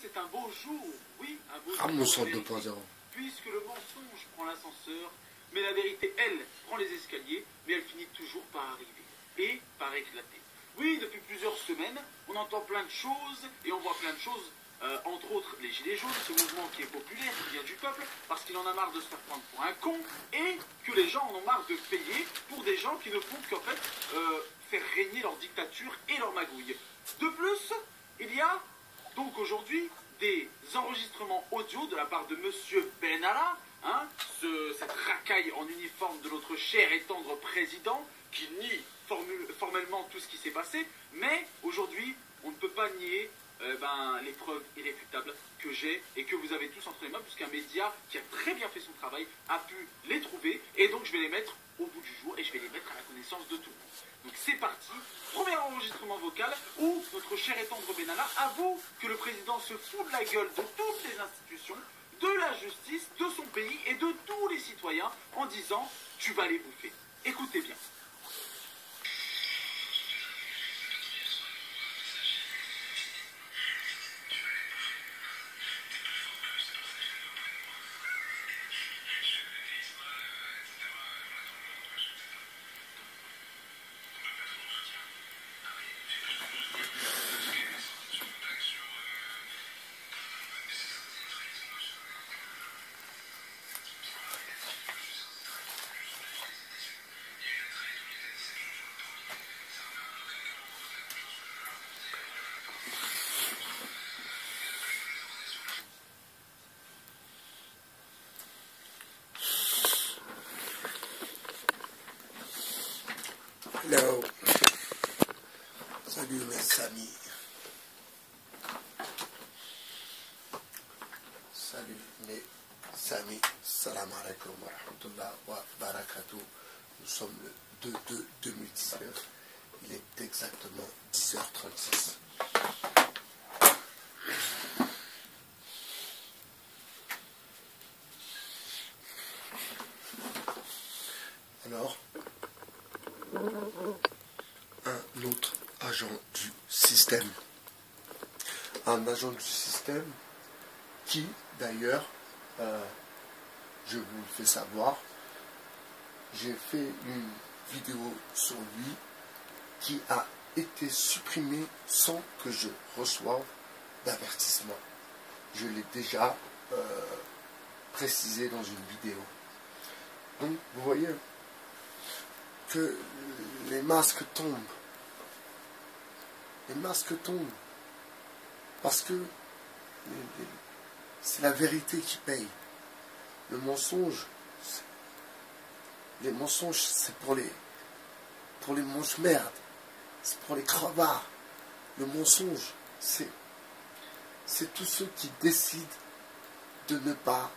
C'est un beau jour, oui, un beau Ah, mon jour. sort 2.0. Puisque le mensonge prend l'ascenseur, mais la vérité, elle, prend les escaliers, mais elle finit toujours par arriver et par éclater. Oui, depuis plusieurs semaines, on entend plein de choses et on voit plein de choses, entre autres les Gilets jaunes, ce mouvement qui est populaire, qui vient du peuple, parce qu'il en a marre de se faire prendre pour un con et que les gens en ont marre de payer pour des gens qui ne font qu'en fait faire régner leur dictature et leur magouille. De plus, il y a donc aujourd'hui des enregistrements audio de la part de Monsieur Benalla, hein, cette racaille en uniforme de notre cher et tendre président, qui nie formellement tout ce qui s'est passé, mais aujourd'hui, on ne peut pas nier les preuves irréfutables que j'ai et que vous avez tous entre les mains, puisqu'un média qui a très bien fait son travail a pu les trouver, et donc je vais les mettre au bout du jour et je vais les mettre à la connaissance de tout le monde. Donc c'est parti, premier enregistrement vocal où notre cher et tendre Benalla avoue que le président se fout de la gueule de toutes les institutions, de la justice, de son pays et de tous les citoyens en disant « tu vas les bouffer ». Écoutez bien. Hello. Salut mes amis. Salut mes amis. Salam alaikum wa rahmatullah wa barakatuh. Nous sommes le 2/2/2019. Il est exactement 10h36. Alors, un autre agent du système. Un agent du système qui, d'ailleurs, je vous le fais savoir, j'ai fait une vidéo sur lui qui a été supprimée sans que je reçoive d'avertissement. Je l'ai déjà précisé dans une vidéo. Donc, vous voyez que les masques tombent. Les masques tombent. Parce que c'est la vérité qui paye. Le mensonge, les mensonges, c'est pour les mange-merdes. C'est pour les crevards. Le mensonge, c'est tous ceux qui décident de ne pas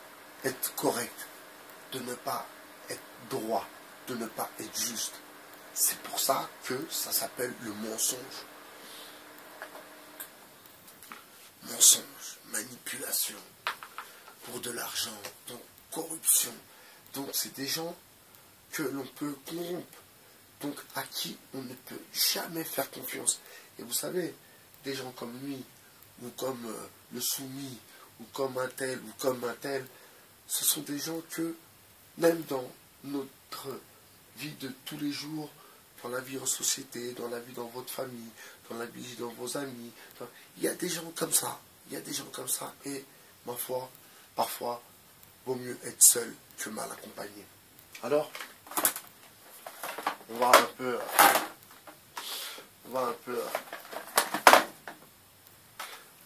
être corrects, de ne pas être droit, de ne pas être juste. C'est pour ça que ça s'appelle le mensonge. Mensonge, manipulation, pour de l'argent, donc corruption. Donc c'est des gens que l'on peut corrompre, donc à qui on ne peut jamais faire confiance. Et vous savez, des gens comme lui, ou comme le soumis, ou comme un tel, ce sont des gens que, même dans notre vie de tous les jours, dans la vie en société, dans la vie dans votre famille, dans la vie dans vos amis, il y a des gens comme ça, et ma foi, parfois, vaut mieux être seul que mal accompagné. Alors, on va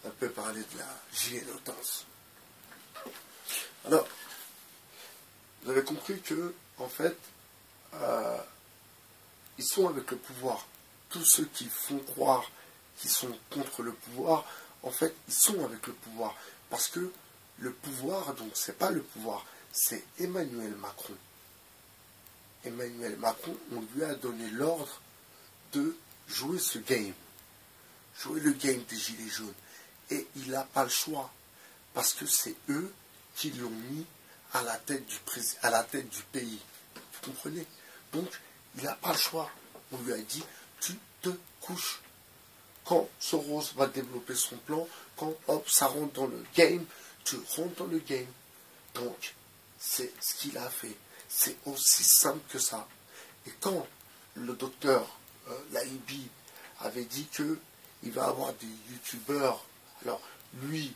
un peu parler de la gilet-notance. Alors, vous avez compris que, en fait, ils sont avec le pouvoir. Tous ceux qui font croire qu'ils sont contre le pouvoir, en fait, ils sont avec le pouvoir. Parce que le pouvoir, donc, c'est pas le pouvoir, c'est Emmanuel Macron. Emmanuel Macron, on lui a donné l'ordre de jouer ce game. Jouer le game des Gilets jaunes. Et il n'a pas le choix. Parce que c'est eux qui l'ont mis à la tête du pays. Vous comprenez? Donc, il n'a pas le choix. On lui a dit, tu te couches. quand Soros va développer son plan, quand hop, ça rentre dans le game, tu rentres dans le game. Donc, c'est ce qu'il a fait. C'est aussi simple que ça. Et quand le docteur Laibi avait dit qu'il va avoir des youtubeurs, alors lui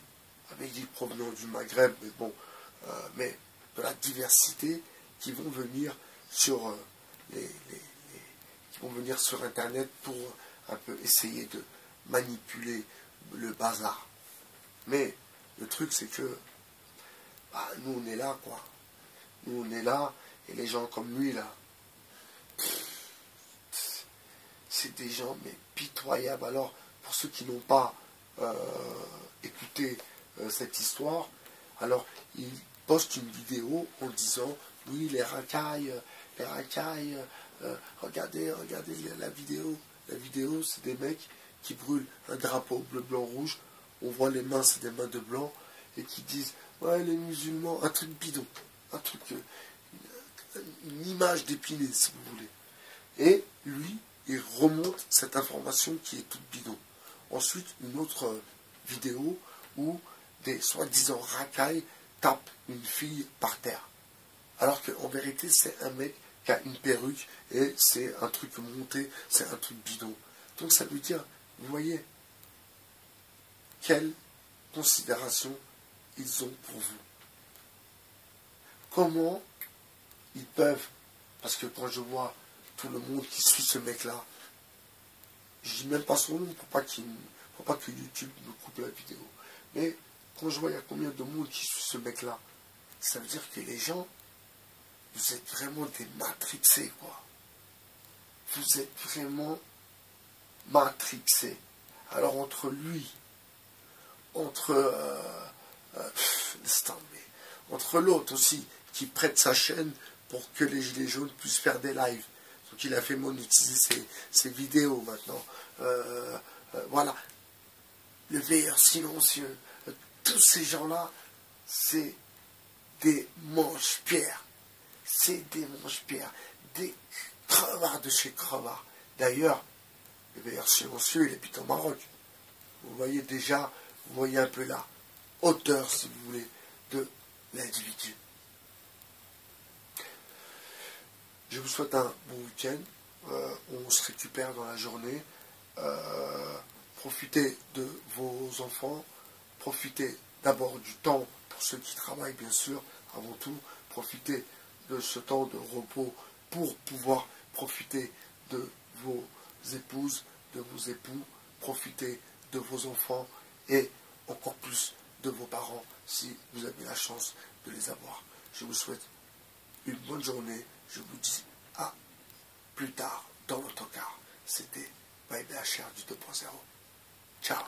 avait dit provenant du Maghreb, mais bon, mais de la diversité, qui vont venir sur qui vont venir sur Internet pour un peu essayer de manipuler le bazar. Mais le truc, c'est que bah, nous, on est là, quoi. Nous, on est là, et les gens comme lui, là, c'est des gens, mais pitoyables. Alors, pour ceux qui n'ont pas écouté cette histoire, alors, il poste une vidéo en disant, oui, les racailles, regardez la vidéo. La vidéo, c'est des mecs qui brûlent un drapeau bleu, blanc, rouge. On voit les mains, c'est des mains de blanc. Et qui disent, ouais, les musulmans, un truc bidon. Un truc, une image d'épinay, si vous voulez. Et lui, il remonte cette information qui est toute bidon. Ensuite, une autre vidéo où des soi-disant racailles tapent une fille par terre. Alors qu'en vérité, c'est un mec qui a une perruque et c'est un truc monté, c'est un truc bidon. Donc ça veut dire, vous voyez, quelle considération ils ont pour vous. Comment ils peuvent, parce que quand je vois tout le monde qui suit ce mec-là, je dis même pas son nom pour pas que YouTube me coupe la vidéo. Mais quand je vois il y a combien de monde qui suit ce mec-là, ça veut dire que les gens, vous êtes vraiment des matrixés, quoi. Vous êtes vraiment matrixés. Alors entre lui, entre l'autre aussi, qui prête sa chaîne pour que les Gilets jaunes puissent faire des lives. Donc il a fait monétiser ses vidéos maintenant. Voilà. Le veilleur silencieux. Tous ces gens-là, c'est des manche-pierres. C'est des manche-pierres. Des crevards de chez crevards. D'ailleurs, le veilleur silencieux, il habite au Maroc. Vous voyez déjà, vous voyez un peu la hauteur, si vous voulez, de l'individu. Je vous souhaite un bon week-end. On se récupère dans la journée. Profitez de vos enfants. Profitez d'abord du temps pour ceux qui travaillent, bien sûr. Avant tout, profitez de ce temps de repos pour pouvoir profiter de vos épouses, de vos époux. Profitez de vos enfants et encore plus de vos parents si vous avez la chance de les avoir. Je vous souhaite une bonne journée. Je vous dis à plus tard dans l'autocar. C'était BHR du 2.0. Ciao.